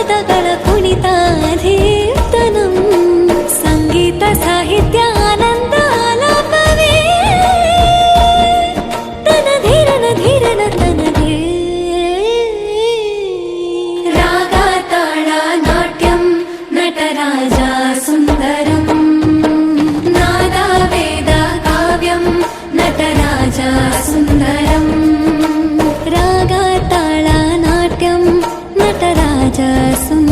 ಪದಗಳ ಕುಣಿತಾಧೀರ್ತನಂ ಸಂಗೀತ ಸಾಹಿತ್ಯ ಆನಂದ ಆಲಾಪವೇ ತನ ಧೀರನ ಧೀರನ ತನದೇ ರಾಗ ತಾಳ ನಾಟ್ಯಂ ನಟರಾಜ ಸುಂದರಂ ನಾದ ವೇದ ಕಾವ್ಯಂ ನಟರಾಜ ಸುಂದರಂ ರಾಗ ತಾಳ ನಾಟ್ಯಂ ನಟರಾಜ ಸುಂದರಂ